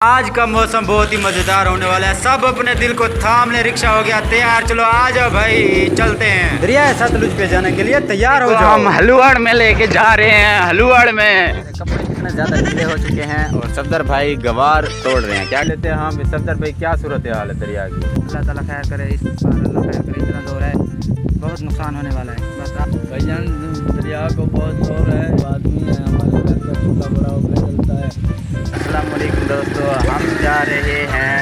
आज का मौसम बहुत ही मजेदार होने वाला है। सब अपने दिल को थाम ले, रिक्शा हो गया तैयार, चलो आ जाओ भाई, चलते हैं दरिया सतलुज पे जाने के लिए। तैयार हो जाओ। हम हलुआड़ में लेके जा रहे हैं। हलुआड़ में कपड़े कितने ज्यादा गीले हो चुके हैं और सफदर भाई गवार तोड़ रहे हैं। क्या लेते हैं हम? सफदर भाई क्या सूरत हाल है दरिया की? अल्लाह ताला खैर करे, इस बार अल्लाह खैर करे। इतना दौर है, बहुत नुकसान होने वाला है। बस आप भाईजान दरिया को बहुत दौर है, आदमी है हमारे घर का छोटा बड़ा होकर चलता है। अस्सलाम वालेकुम दोस्तों, हम जा रहे हैं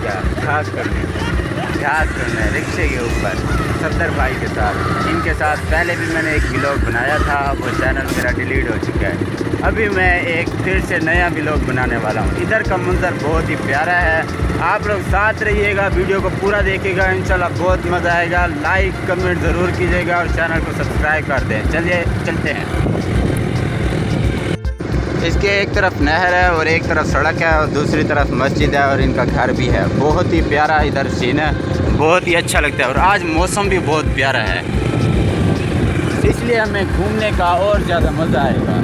क्या घास करने रिक्शे के ऊपर सफदर भाई के साथ। इनके साथ पहले भी मैंने एक व्लॉग बनाया था, वो चैनल मेरा डिलीट हो चुका है। अभी मैं एक फिर से नया व्लॉग बनाने वाला हूँ। इधर का मंजर बहुत ही प्यारा है। आप लोग साथ रहिएगा, वीडियो को पूरा देखिएगा, इंशाल्लाह बहुत मज़ा आएगा। लाइक कमेंट ज़रूर कीजिएगा और चैनल को सब्सक्राइब कर दें। चलिए चलते हैं। इसके एक तरफ नहर है और एक तरफ सड़क है और दूसरी तरफ मस्जिद है और इनका घर भी है। बहुत ही प्यारा इधर सीन है, बहुत ही अच्छा लगता है। और आज मौसम भी बहुत प्यारा है, इसलिए हमें घूमने का और ज़्यादा मज़ा आएगा।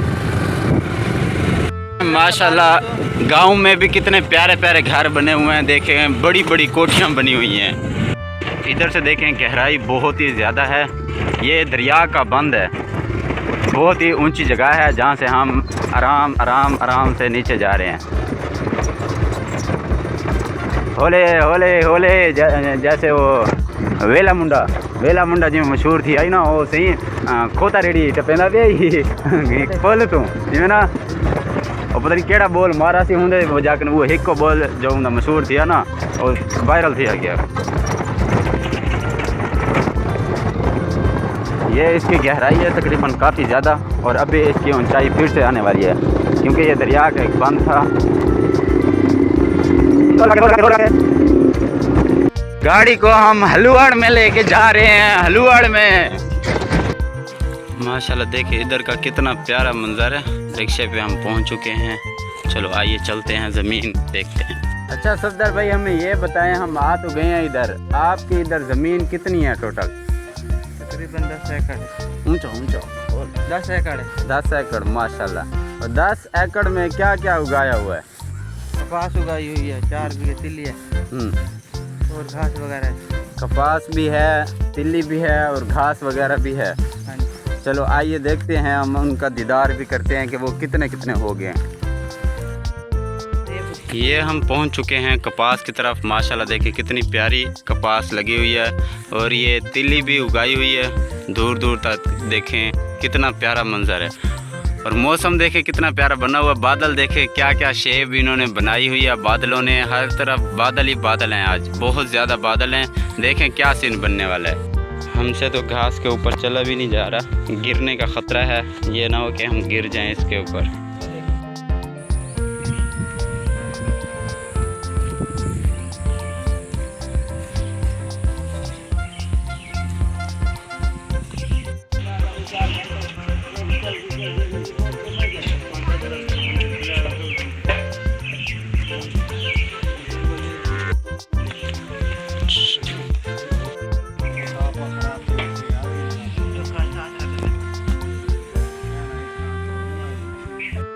माशाल्लाह गांव में भी कितने प्यारे प्यारे घर बने हुए हैं। देखें बड़ी बड़ी कोठियाँ बनी हुई हैं। इधर से देखें गहराई बहुत ही ज़्यादा है। ये दरिया का बंद है, बहुत ही ऊंची जगह है जहाँ से हम आराम से नीचे जा रहे हैं। होले होले होले जैसे वो वेला मुंडा जी मशहूर थी आई ना, वो सही खोता रेडी टपेंदा भी बोल तू जिमें ना और पता नहीं केड़ा बोल मारा सी होंगे वो जाकर वो हिक को बोल जो मशहूर थी ना और वायरल थी गया। ये इसकी गहराई है तकरीबन काफ़ी ज़्यादा और अभी इसकी ऊंचाई फिर से आने वाली है क्योंकि ये दरिया का एक बंद था। गाड़ी को हम हलुआड़ में लेके जा रहे हैं। हलुआड़ में माशाल्लाह देखिए इधर का कितना प्यारा मंजर है। रिक्शे पे हम पहुंच चुके हैं, चलो आइए चलते हैं, ज़मीन देखते हैं। अच्छा सफदर भाई हमें ये बताएं, हम आ तो गए हैं इधर, आपकी इधर ज़मीन कितनी है टोटल? तकरीबन 10 एकड़। ऊंचा 10 एकड़ है। 10 एकड़ माशाल्लाह। और 10 एकड़ में क्या क्या उगाया हुआ है? कपास उगाई हुई है, 4 बीघे तिल्ली है और घास वगैरह है। कपास भी है, तिल्ली भी है और घास वगैरह भी है। हाँ जी। चलो आइए देखते हैं, हम उनका दीदार भी करते हैं कि वो कितने कितने हो गए हैं। ये हम पहुंच चुके हैं कपास की तरफ। माशाल्लाह देखिए कितनी प्यारी कपास लगी हुई है और ये तिल्ली भी उगाई हुई है। दूर दूर तक देखें कितना प्यारा मंजर है और मौसम देखें कितना प्यारा बना हुआ। बादल देखें क्या क्या शेप इन्होंने बनाई हुई है बादलों ने। हर तरफ बादल ही बादल हैं, आज बहुत ज़्यादा बादल हैं। देखें क्या सीन बनने वाला है। हमसे तो घास के ऊपर चला भी नहीं जा रहा, गिरने का ख़तरा है। ये ना हो कि हम गिर जाएं इसके ऊपर।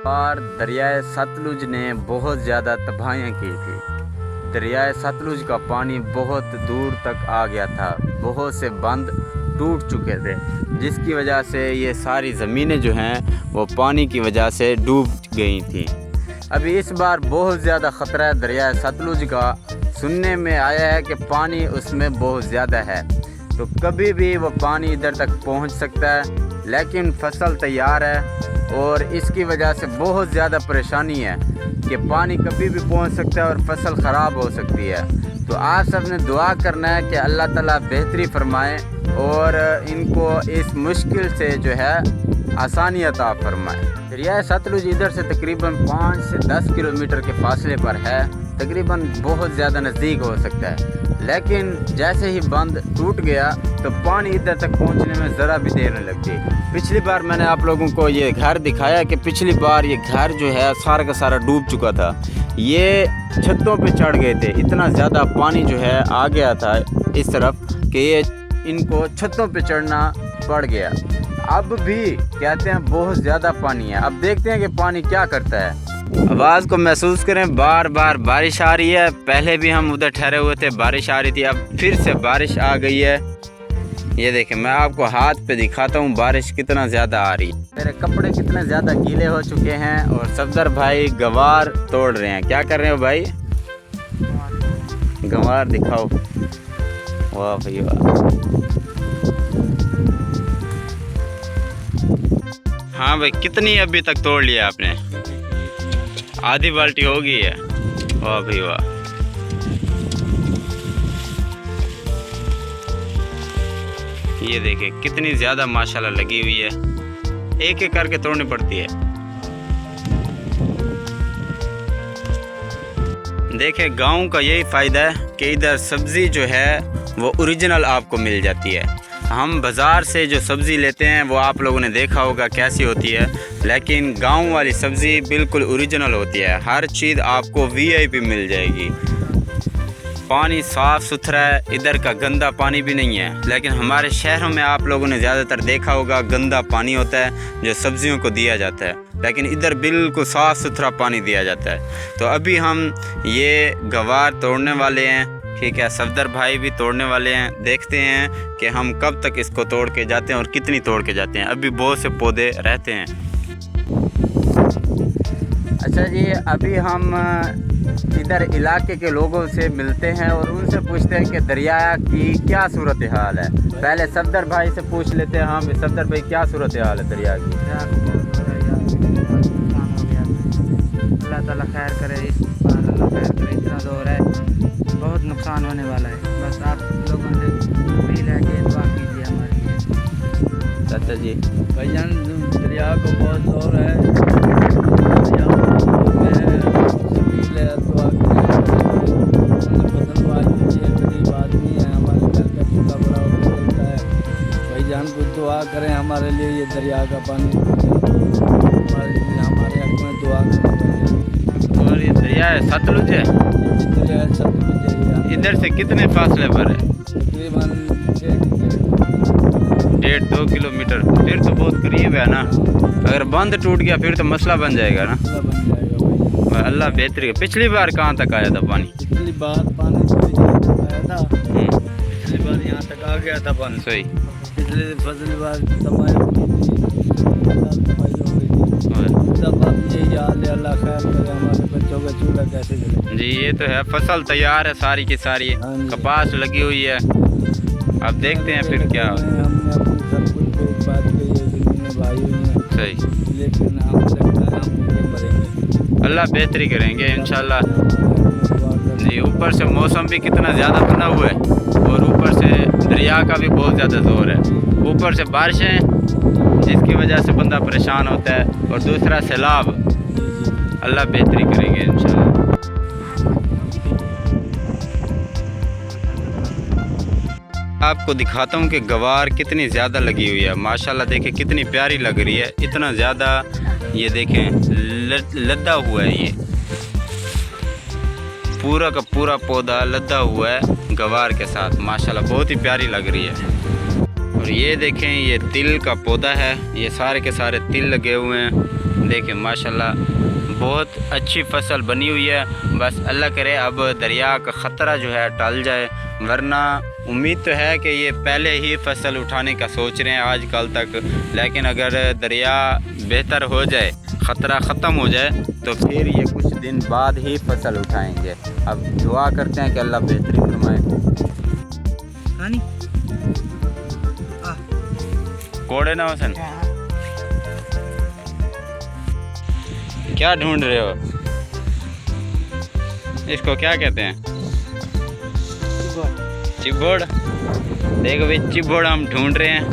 और दरियाए सतलुज ने बहुत ज़्यादा तबाहियाँ की थी। दरियाए सतलुज का पानी बहुत दूर तक आ गया था, बहुत से बंद टूट चुके थे जिसकी वजह से ये सारी ज़मीनें जो हैं वो पानी की वजह से डूब गई थी। अभी इस बार बहुत ज़्यादा ख़तरा है दरियाए सतलुज का। सुनने में आया है कि पानी उसमें बहुत ज़्यादा है, तो कभी भी वो पानी इधर तक पहुंच सकता है। लेकिन फसल तैयार है और इसकी वजह से बहुत ज़्यादा परेशानी है कि पानी कभी भी पहुंच सकता है और फसल ख़राब हो सकती है। तो आप सब ने दुआ करना है कि अल्लाह ताला बेहतरी फरमाए और इनको इस मुश्किल से जो है आसानी अता फरमाए। दरिया सतलुज इधर से तकरीबन 5 से 10 किलोमीटर के फासले पर है, तकरीबन बहुत ज़्यादा नज़दीक हो सकता है। लेकिन जैसे ही बंद टूट गया तो पानी इधर तक पहुंचने में ज़रा भी देर नहीं लगती। पिछली बार मैंने आप लोगों को ये घर दिखाया कि पिछली बार ये घर जो है सारा का सारा डूब चुका था। ये छतों पे चढ़ गए थे, इतना ज़्यादा पानी जो है आ गया था इस तरफ कि ये इनको छतों पे चढ़ना पड़ गया। अब भी कहते हैं बहुत ज़्यादा पानी है। अब देखते हैं कि पानी क्या करता है। आवाज़ को महसूस करें, बार बार बारिश आ रही है। पहले भी हम उधर ठहरे हुए थे, बारिश आ रही थी, अब फिर से बारिश आ गई है। ये देखें, मैं आपको हाथ पे दिखाता हूँ बारिश कितना ज़्यादा आ रही है। मेरे कपड़े कितने ज़्यादा गीले हो चुके हैं और सफदर भाई गवार तोड़ रहे हैं। क्या कर रहे हो भाई? गवार दिखाओ। वाह भाई वाह। हाँ भाई, कितनी अभी तक तोड़ लिया आपने? आधी बाल्टी हो गई है। वाह भाई वाह। ये देखिए कितनी ज़्यादा माशाल्लाह लगी हुई है, एक एक करके तोड़नी पड़ती है। देखिए गांव का यही फ़ायदा है कि इधर सब्ज़ी जो है वो ओरिजिनल आपको मिल जाती है। हम बाज़ार से जो सब्ज़ी लेते हैं वो आप लोगों ने देखा होगा कैसी होती है, लेकिन गांव वाली सब्ज़ी बिल्कुल ओरिजिनल होती है। हर चीज़ आपको VIP मिल जाएगी। पानी साफ़ सुथरा है, इधर का गंदा पानी भी नहीं है। लेकिन हमारे शहरों में आप लोगों ने ज़्यादातर देखा होगा गंदा पानी होता है जो सब्जियों को दिया जाता है, लेकिन इधर बिल्कुल साफ़ सुथरा पानी दिया जाता है। तो अभी हम ये गवार तोड़ने वाले हैं, ठीक है। सफदर भाई भी तोड़ने वाले हैं। देखते हैं कि हम कब तक इसको तोड़ के जाते हैं और कितनी तोड़ के जाते हैं। अभी बहुत से पौधे रहते हैं। अच्छा जी, अभी हम इधर इलाके के लोगों से मिलते हैं और उनसे पूछते हैं कि दरिया की क्या सूरत हाल है। पहले सफदर भाई से पूछ लेते हैं। हम सफदर भाई, क्या सूरत हाल है दरिया की? अल्लाह ताला खैर करे, इस बार अल्लाह खैर करे। इतना दौर है, बहुत नुकसान होने वाला है। बस आप लोगों से अपील है कि दुआ कीजिए हमारे लिए। चाचा जी, भाईजान दरिया को बहुत दौर है, दरिया में अपील है, दुआ फसल वाली ये गरीब आदमी है, हमारे घर का चूल्हा बड़ा हो जाता है। भाईजान कुछ दुआ करें हमारे लिए, ये दरिया का पानी हमारे हक में दुआ करें। और ये दरिया है सतलुज है? दरिया है सतलुज है। इधर से कितने फासले पर है? तकरीबन 1.5-2 किलोमीटर। फिर तो बहुत करीब है ना। अगर बंद टूट गया फिर तो मसला बन जाएगा ना। बन जाएगा भाई। अल्लाह बेहतरी। पिछली बार कहाँ तक आया था पानी? पिछली बार पानी आया था, पिछली बार यहाँ तक आ गया था पानी। सही। पिछली बार तबाही हो गई थी। सब अब यही हाल है, अल्लाह खैर करे, हमारे बच्चों का चूल्हा कैसे जले। जी ये तो है। फसल तैयार है सारी की सारी, हाँ जी। कपास लगी हुई है। अब देखते हैं फिर क्या। हमने अपनी सब कुछ एक बात कही है, ज़मीनें भाई हुई हैं, सही। लेकिन हम लगता है हम ये मरेंगे। अल्लाह बेहतरी करेंगे इंशाल्लाह। जी ऊपर से मौसम भी कितना ज़्यादा बना हुआ है और ऊपर से दरिया का भी बहुत ज़्यादा ज़ोर है। ऊपर से बारिशें जिसकी वजह से बंदा परेशान होता है और दूसरा सैलाब। अल्लाह बेहतरी करेंगे इंशाल्लाह। आपको दिखाता हूँ कि गवार कितनी ज़्यादा लगी हुई है। माशाल्लाह देखिए कितनी प्यारी लग रही है। इतना ज़्यादा ये देखें लद्दा हुआ है। ये पूरा का पूरा पौधा लद्दा हुआ है गवार के साथ। माशाल्लाह बहुत ही प्यारी लग रही है। और ये देखें ये तिल का पौधा है, ये सारे के सारे तिल लगे हुए हैं। देखें माशाल्लाह बहुत अच्छी फसल बनी हुई है। बस अल्लाह करे अब दरिया का ख़तरा जो है टल जाए, वरना उम्मीद तो है कि ये पहले ही फसल उठाने का सोच रहे हैं आज कल तक। लेकिन अगर दरिया बेहतर हो जाए, ख़तरा ख़त्म हो जाए, तो फिर ये कुछ दिन बाद ही फसल उठाएंगे। अब दुआ करते हैं कि अल्लाह बेहतरी फरमाए। कोड़े ना हसन, क्या ढूंढ रहे हो? इसको क्या कहते हैं? चिबोड़। देखो भाई चिबोड़ हम ढूंढ रहे हैं,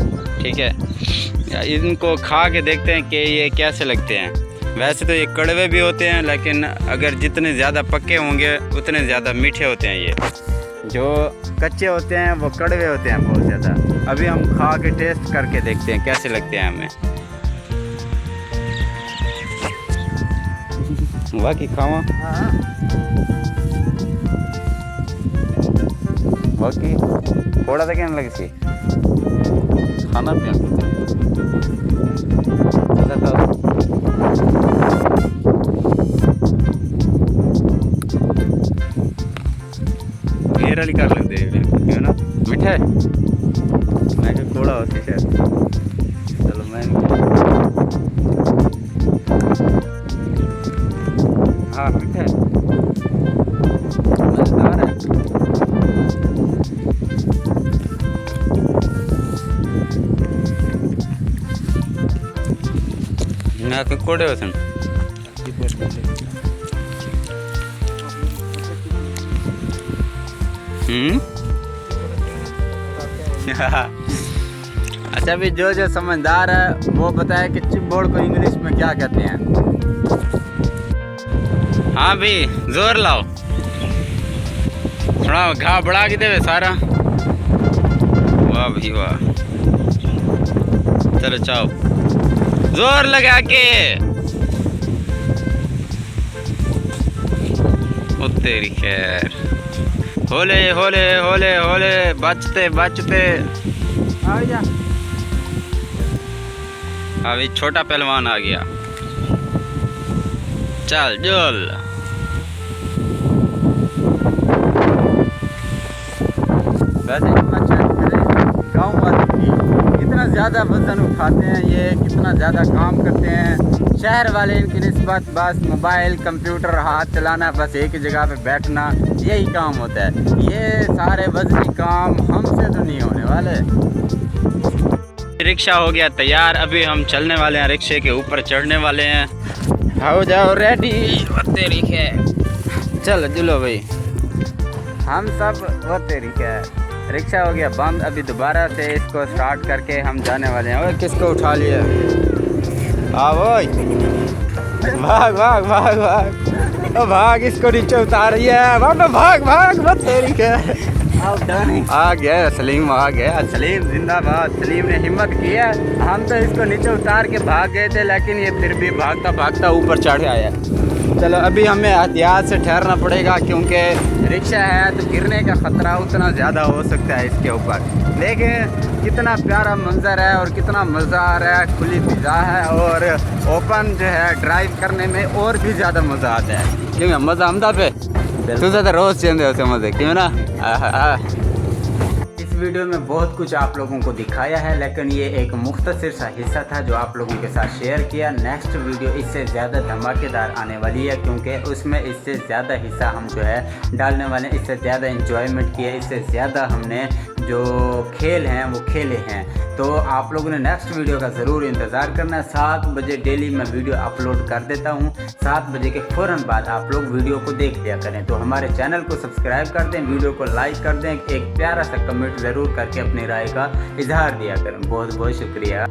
ठीक है। इनको खा के देखते हैं कि ये कैसे लगते हैं। वैसे तो ये कड़वे भी होते हैं, लेकिन अगर जितने ज़्यादा पक्के होंगे उतने ज़्यादा मीठे होते हैं। ये जो कच्चे होते हैं वो कड़वे होते हैं बहुत ज़्यादा। अभी हम खा के टेस्ट करके देखते हैं कैसे लगते हैं हमें। वाकई खावा बाकी थोड़ा सा क्या लगे सी खाना पिया चला था। वाली कर लगते हैं क्यों ना मीठा है मैं कि थोड़ा होती शायद चलो मैं हाँ मीठा है मज़ेदार है ना कि कोड़े होते अच्छा भी जो समझदार है वो बताए कि चिपबोर्ड को इंग्लिश में क्या कहते हैं। हाँ भी जोर लाओ थोड़ा घा बढ़ा के देवे सारा वाह भाई वाह चलो चाओ जोर लगा के ओ तेरी खैर होले होले होले होले बचते बचते आ गया। अभी छोटा पहलवान आ गया चल जोल वैसे गाँव वाले की कितना ज़्यादा वजन उठाते हैं ये कितना ज़्यादा काम करते हैं। शहर वाले इनकी निस्बत बस मोबाइल कंप्यूटर हाथ चलाना बस एक ही जगह पे बैठना यही काम होता है। ये सारे वजनी काम हमसे तो नहीं होने वाले। रिक्शा हो गया तैयार अभी हम चलने वाले हैं रिक्शे के ऊपर चढ़ने वाले हैं। हो जाओ रेडी तेरी है चल जुलो भाई हम सब वो तेरी है। रिक्शा हो गया बंद अभी दोबारा से इसको स्टार्ट करके हम जाने वाले हैं। और किसको उठा लिया आओ भाग भाग भाग भाग ओ भाग इसको नीचे उतार रही है भाग भाग भाग वो तेरी है। आ गया सलीम आ गया सलीम जिंदाबाद। सलीम ने हिम्मत किया हम तो इसको नीचे उतार के भाग गए थे लेकिन ये फिर भी भागता भागता ऊपर चढ़ आया। चलो अभी हमें एहतियात से ठहरना पड़ेगा क्योंकि रिक्शा है तो गिरने का ख़तरा उतना ज़्यादा हो सकता है इसके ऊपर। लेकिन कितना प्यारा मंजर है और कितना मज़ा आ रहा है खुली फिजा है और ओपन जो है ड्राइव करने में और भी ज़्यादा मज़ा आता है क्योंकि मज़ा हमदा पे तुझे तो रोज़ चेंज होते मज़े क्यों ना। इस वीडियो में बहुत कुछ आप लोगों को दिखाया है लेकिन ये एक मुख्तसर सा हिस्सा था जो आप लोगों के साथ शेयर किया। नेक्स्ट वीडियो इससे ज़्यादा धमाकेदार आने वाली है क्योंकि उसमें इससे ज़्यादा हिस्सा हम जो है डालने वाले हैं। इससे ज़्यादा इंजॉयमेंट किया इससे ज़्यादा हमने जो खेल हैं वो खेले हैं। तो आप लोगों ने नेक्स्ट वीडियो का ज़रूर इंतज़ार करना है। 7 बजे डेली मैं वीडियो अपलोड कर देता हूँ। 7 बजे के फ़ौरन बाद आप लोग वीडियो को देख लिया करें। तो हमारे चैनल को सब्सक्राइब कर दें वीडियो को लाइक कर दें एक प्यारा सा कमेंट ज़रूर करके अपनी राय का इजहार दिया करें। बहुत बहुत शुक्रिया।